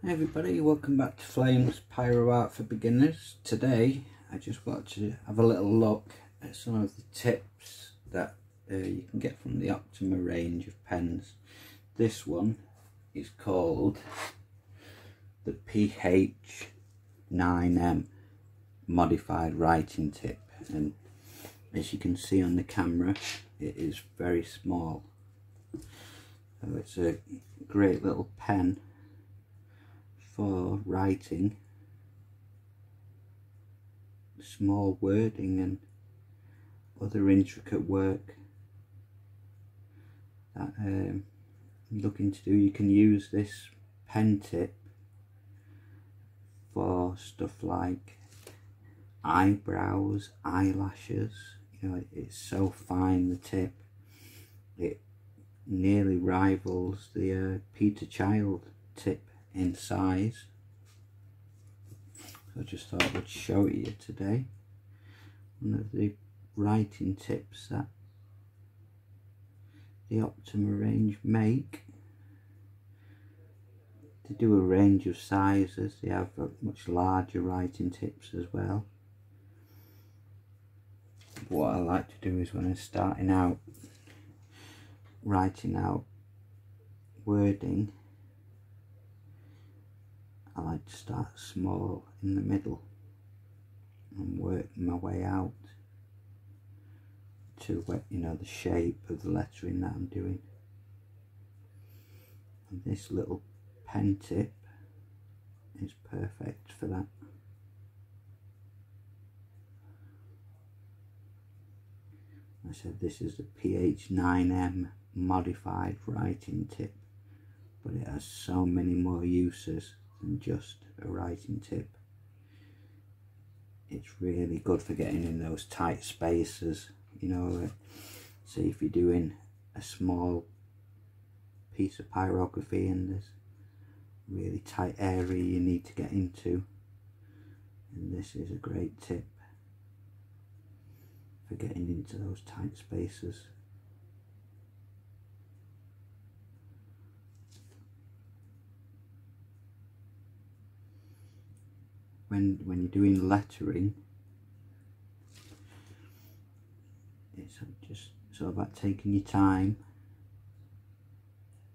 Hi everybody, welcome back to Flames Pyro Art for Beginners. Today I just want to have a little look at some of the tips that you can get from the Optima range of pens. This one is called the PH9m Modified writing tip, and as you can see on the camera it is very small. So it's a great little pen for writing small wording and other intricate work that you're looking to do. You can use this pen tip for stuff like eyebrows, eyelashes. You know, it's so fine, the tip. It nearly rivals the Peter Child tip in size. So I just thought I would show it you today. One of the writing tips that the Optima range make. They do a range of sizes. They have much larger writing tips as well. What I like to do is when I'm starting out writing out wording, I like to start small in the middle and work my way out to, you know, the shape of the lettering that I'm doing. And this little pen tip is perfect for that. I said this is the PH9m Modified writing tip, but it has so many more uses than just a writing tip. It's really good for getting in those tight spaces, you know. Say if you're doing a small piece of pyrography and there's really tight area you need to get into, and this is a great tip for getting into those tight spaces. When you're doing lettering, it's all about taking your time,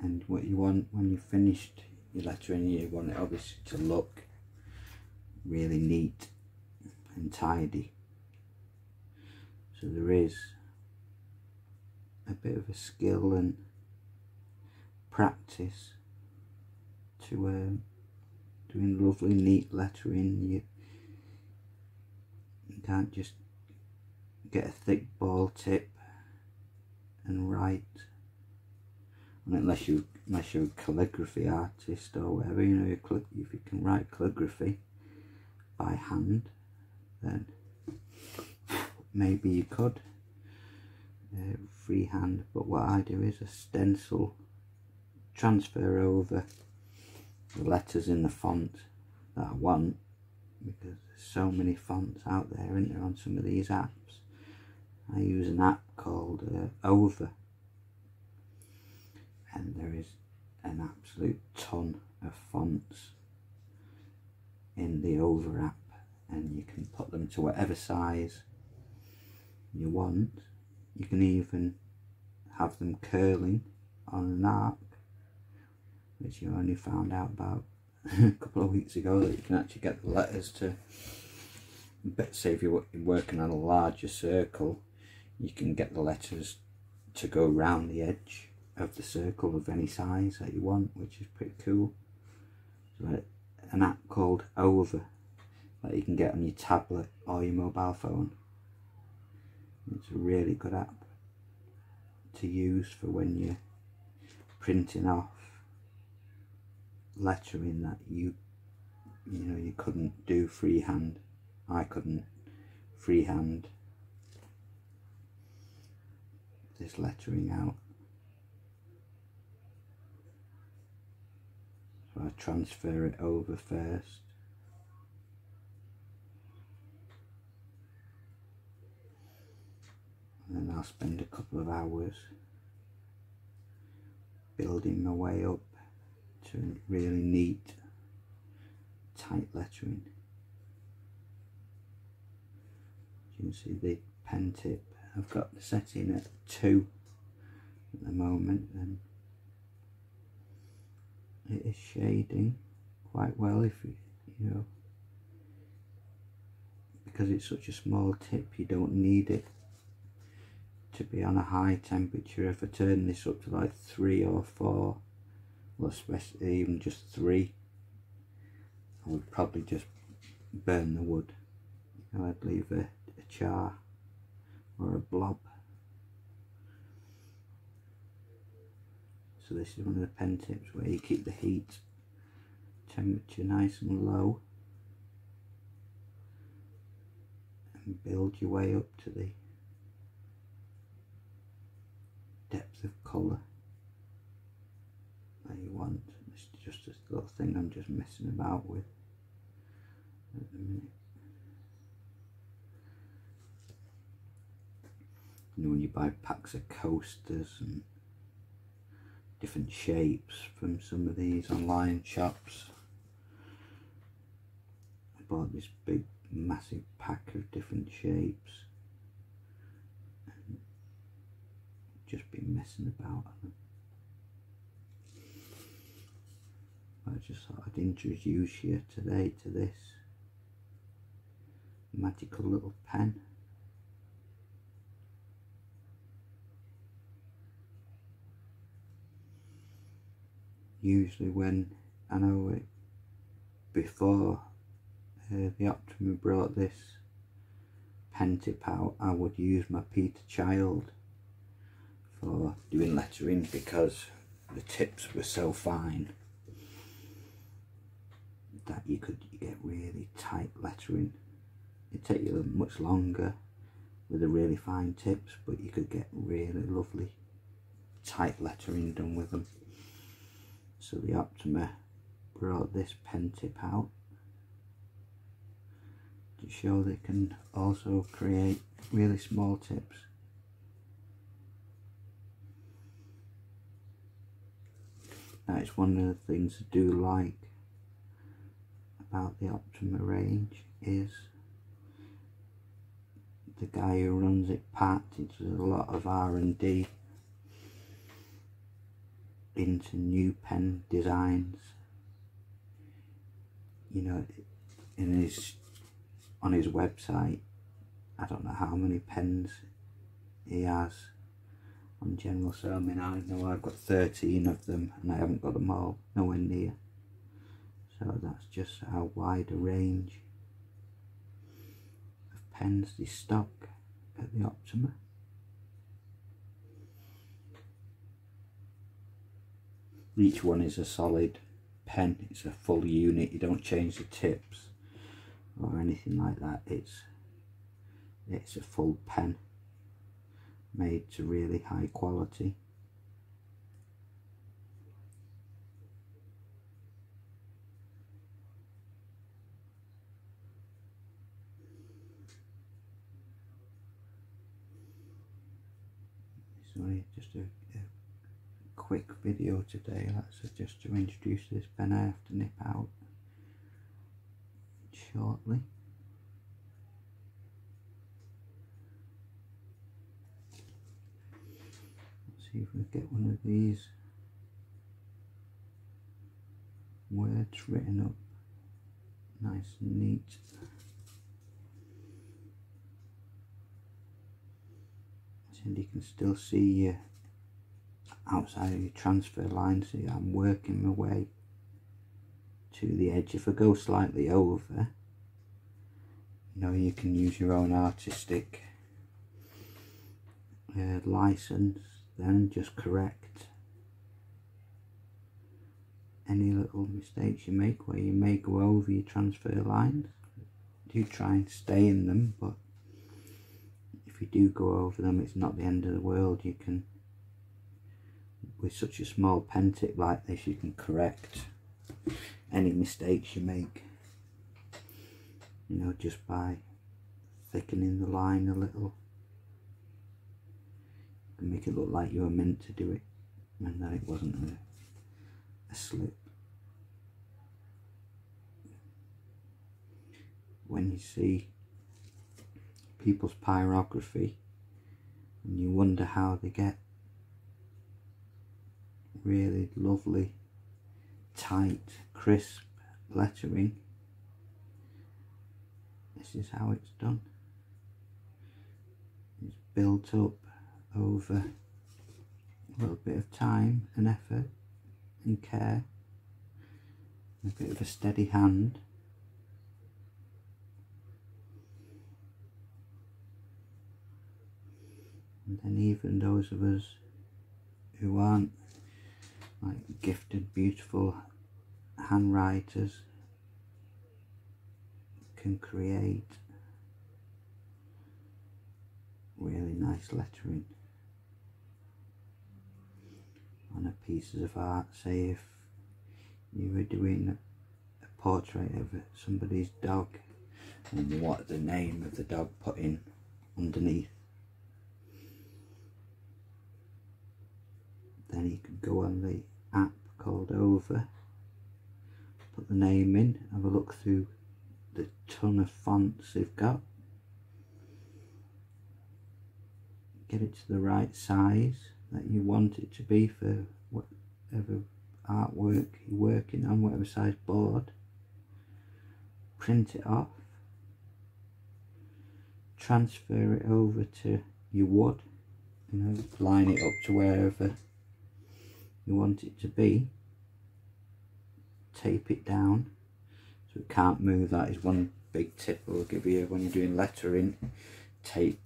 and what you want when you've finished your lettering, you want it obviously to look really neat and tidy. So there is a bit of a skill and practice to doing lovely neat lettering. You can't just get a thick ball tip and write, unless you're a calligraphy artist or whatever. You know, if you can write calligraphy by hand, then maybe you could freehand. But what I do is a stencil, transfer over the letters in the font that I want, because there's so many fonts out there, isn't there, on some of these apps. I use an app called Over, and there is an absolute ton of fonts in the Over app, and you can put them to whatever size you want. You can even have them curling on an arc, which you only found out about a couple of weeks ago, that you can actually get the letters to, say if you're working on a larger circle, you can get the letters to go round the edge of the circle of any size that you want, which is pretty cool. So an app called Over that you can get on your tablet or your mobile phone. It's a really good app to use for when you're printing off lettering that you couldn't do freehand. I couldn't freehand this lettering out, so I transfer it over first, and then I'll spend a couple of hours building my way up to a really neat tight lettering. As you can see, the pen tip, I've got the setting at 2 at the moment, and it is shading quite well. If you know, because it's such a small tip, you don't need it to be on a high temperature. If I turn this up to like 3 or 4, well, especially even just 3, I would probably just burn the wood. You know, I'd leave a char or a blob. So this is one of the pen tips where you keep the heat temperature nice and low and build your way up to the depth of colour that you want. This is just a little thing I'm just messing about with at the minute. You know, when you buy packs of coasters and different shapes from some of these online shops, I bought this big massive pack of different shapes and just been messing about on them. I just thought I'd introduce you today to this magical little pen. Usually when, I know it, before the Optima brought this pen tip out, I would use my Peter Child for doing lettering because the tips were so fine that you could get really tight lettering. It'd take you much longer with the really fine tips, but you could get really lovely tight lettering done with them. So the Optima brought this pen tip out to show they can also create really small tips. Now, it's one of the things I do like about the Optima range is the guy who runs it, Pat. He does a lot of R&D into new pen designs. You know, on his website, I don't know how many pens he has on general, so I mean, I know I've got 13 of them and I haven't got them all, nowhere near. So that's just how wide a range of pens they stock at the Optima. Each one is a solid pen, it's a full unit, you don't change the tips or anything like that. It's a full pen made to really high quality. It's only just a quick video today, that's just to introduce this pen. I have to nip out shortly. Let's see if we get one of these words written up nice and neat. And you can still see your outside of your transfer line. See, I'm working my way to the edge. If I go slightly over, you know, you can use your own artistic license, then just correct any little mistakes you make where you may go over your transfer lines. Do try and stay in them, but if you do go over them, it's not the end of the world. You can, with such a small pen tip like this, you can correct any mistakes you make, you know, just by thickening the line a little. You can make it look like you were meant to do it and that it wasn't a slip. when you see people's pyrography and you wonder how they get really lovely, tight, crisp lettering. This is how it's done. It's built up over a little bit of time and effort and care, a bit of a steady hand. And then even those of us who aren't like gifted, beautiful handwriters can create really nice lettering on a pieces of art. Say if you were doing a portrait of somebody's dog and what the name of the dog put in underneath, then you could go on the app called Over, put the name in, have a look through the ton of fonts they've got, get it to the right size that you want it to be for whatever artwork you're working on, whatever size board, print it off, transfer it over to your wood, you know, line it up to wherever you want it to be, tape it down so it can't move. That is one big tip I'll give you when you're doing lettering. Tape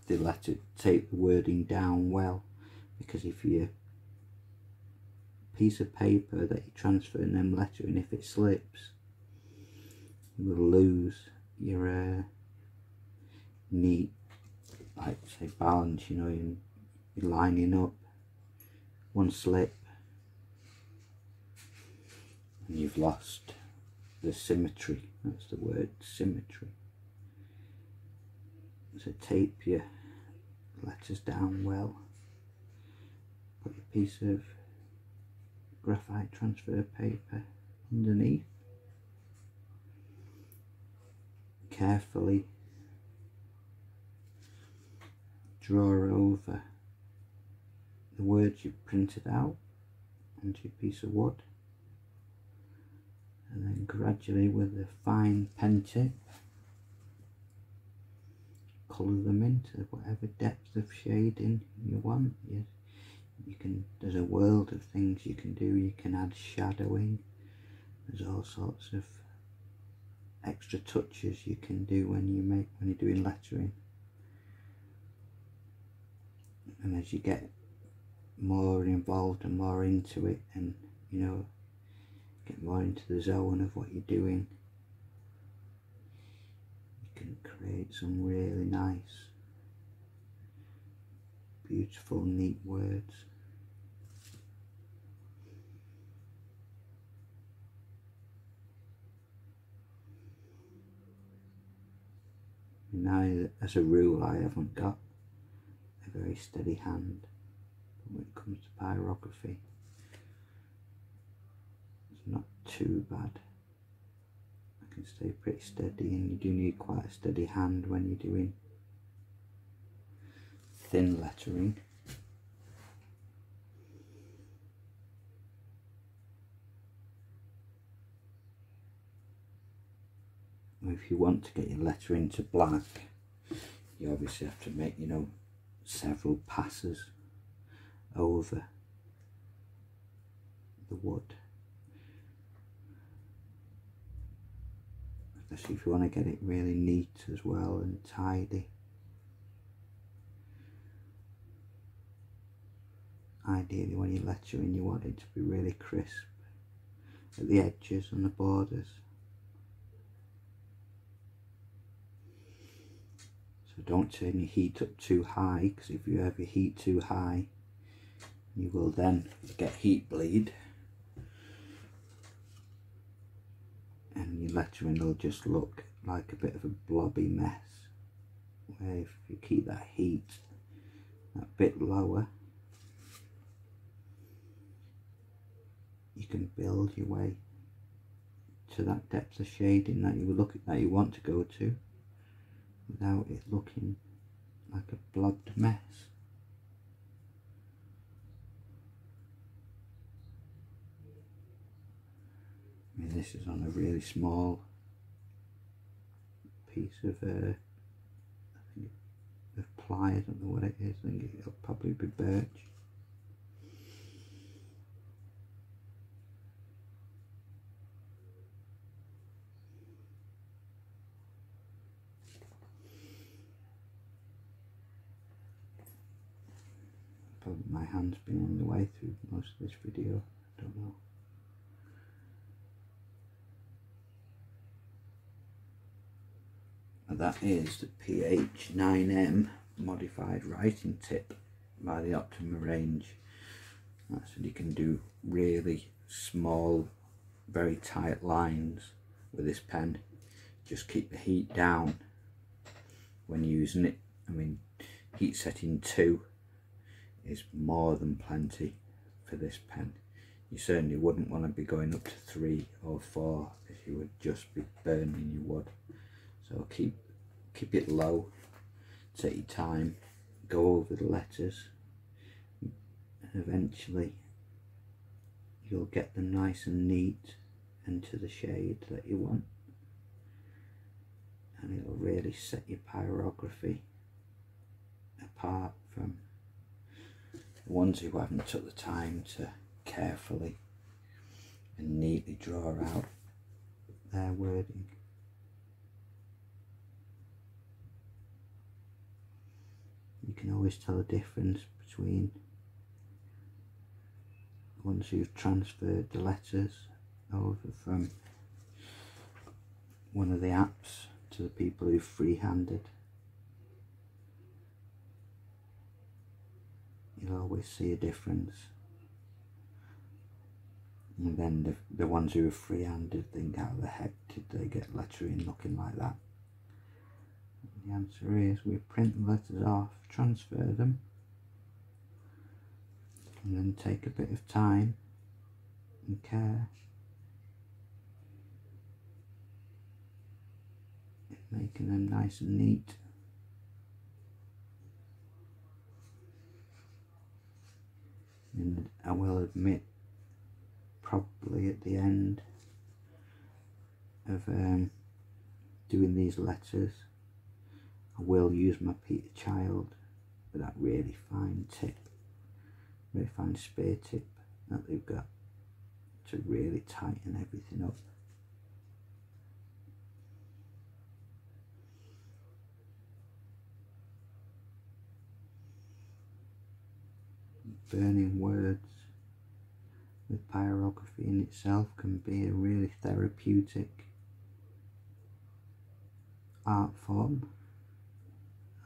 the wording down well, because if your piece of paper that you're transferring them lettering, if it slips, you will lose your neat, like say, balance, you know, you're lining up. One slip and you've lost the symmetry. That's the word, symmetry. So tape your letters down well, put your piece of graphite transfer paper underneath, carefully draw over the words you've printed out onto your piece of wood, and then gradually with a fine pen tip colour them into whatever depth of shading you want. You can, there's a world of things you can do. You can add shadowing, there's all sorts of extra touches you can do when you're doing lettering. And as you get more involved and more into it, and you know, get more into the zone of what you're doing, you can create some really nice, beautiful, neat words. Now, as a rule, I haven't got a very steady hand, but when it comes to pyrography, it's not too bad. I can stay pretty steady, and you do need quite a steady hand when you're doing thin lettering. If you want to get your letter into black, you obviously have to make, you know, several passes over the wood, especially if you want to get it really neat as well and tidy. Ideally, when you're lettering, you want it to be really crisp at the edges and the borders. So don't turn your heat up too high, because if you ever heat too high, you will then get heat bleed, and your lettering will just look like a bit of a blobby mess. Where if you keep that heat a bit lower, you can build your way to that depth of shading that you want to go to, without it looking like a blobbed mess. I mean, this is on a really small piece of I think of ply. I don't know what it is. I think it'll probably be birch. Probably my hand's been in the way through most of this video. I don't know. And that is the PH9m Modified writing tip by the Optima range. That's when you can do really small, very tight lines with this pen. Just keep the heat down when using it. I mean, heat setting 2 is more than plenty for this pen. You certainly wouldn't want to be going up to 3 or 4, as you would just be burning your wood. So keep it low, take your time, go over the letters, and eventually you'll get them nice and neat and to the shade that you want, and it'll really set your pyrography apart from the ones who haven't took the time to carefully and neatly draw out their wording. You can always tell the difference between the ones who've transferred the letters over from one of the apps to the people who've freehanded. You'll always see a difference. And then the ones who are free-handed think, how the heck did they get lettering looking like that? And the answer is, we print the letters off, transfer them, and then take a bit of time and care in making them nice and neat. And I will admit, probably at the end of doing these letters, I will use my Peter Child with that really fine tip, really fine spear tip that they've got to really tighten everything up. Burning words with pyrography in itself can be a really therapeutic art form.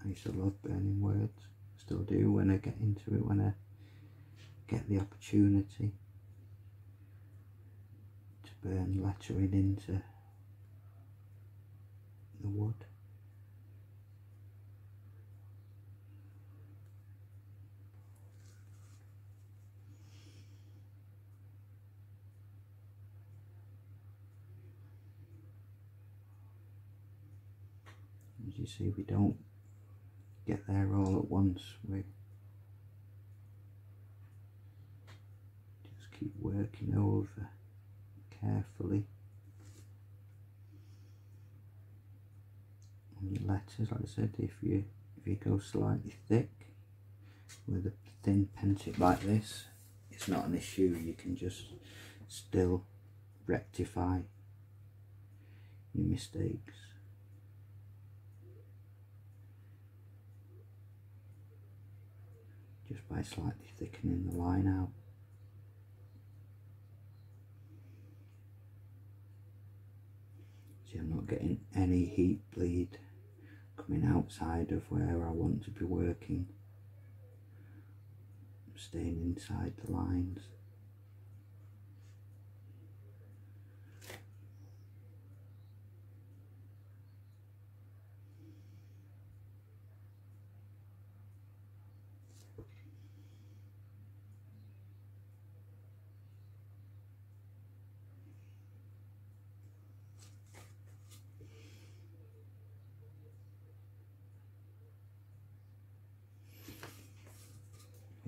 I used to love burning words, still do when I get into it, when I get the opportunity to burn lettering into the wood. As you see, we don't get there all at once, we just keep working over carefully on your letters. Like I said, if you go slightly thick with a thin pen tip like this, it's not an issue. You can just still rectify your mistakes. Just by slightly thickening the line out. See, I'm not getting any heat bleed coming outside of where I want to be working. I'm staying inside the lines.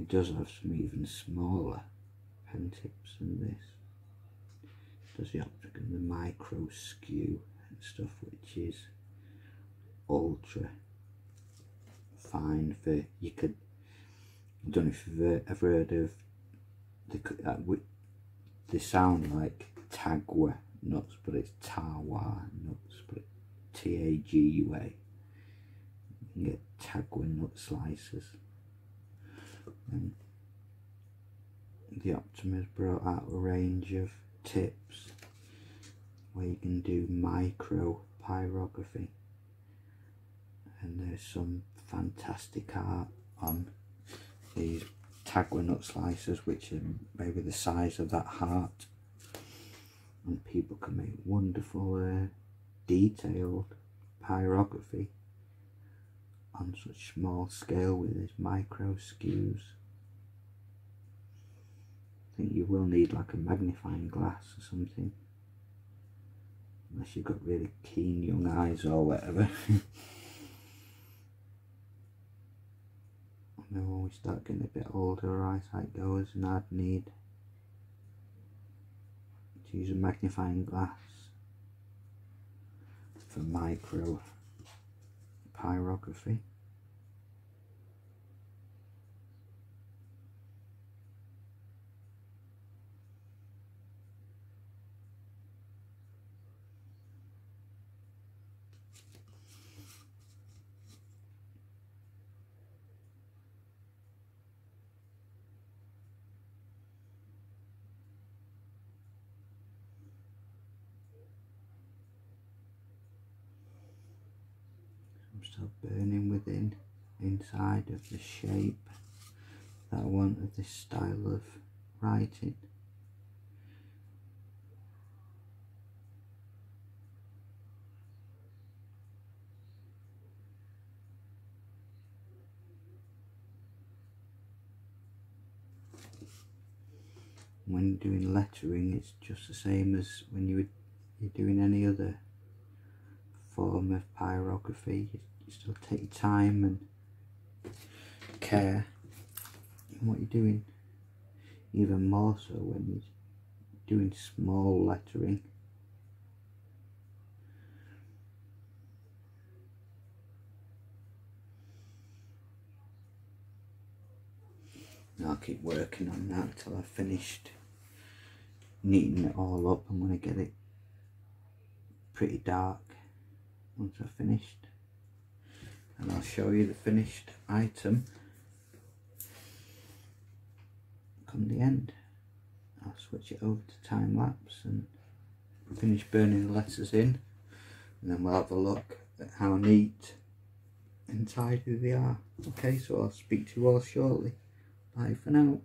It does have some even smaller pen tips than this. It does the optic and the micro skew and stuff, which is ultra fine for, you could, I don't know if you've ever heard of they sound like Tagua nuts, but it's Tawa nuts, but T-A-G-U-A. You can get Tagua nut slices. And the Optima's brought out a range of tips where you can do micro pyrography, and there's some fantastic art on these Tagua nut slices, which are maybe the size of that heart, and people can make wonderful detailed pyrography on such small scale with these micro skews. I think you will need like a magnifying glass or something, unless you've got really keen young eyes or whatever. When we start getting a bit older, our eyesight goes, and I'd need to use a magnifying glass for micro pyrography. So burning within, inside of the shape that I want of this style of writing. When doing lettering, it's just the same as when you're doing any other form of pyrography. You still take time and care in what you're doing, even more so when you're doing small lettering. And I'll keep working on that until I've finished neatening it all up. I'm going to get it pretty dark once I've finished, and I'll show you the finished item come the end. I'll switch it over to time lapse and finish burning the letters in, and then we'll have a look at how neat and tidy they are. Okay, so I'll speak to you all shortly. Bye for now.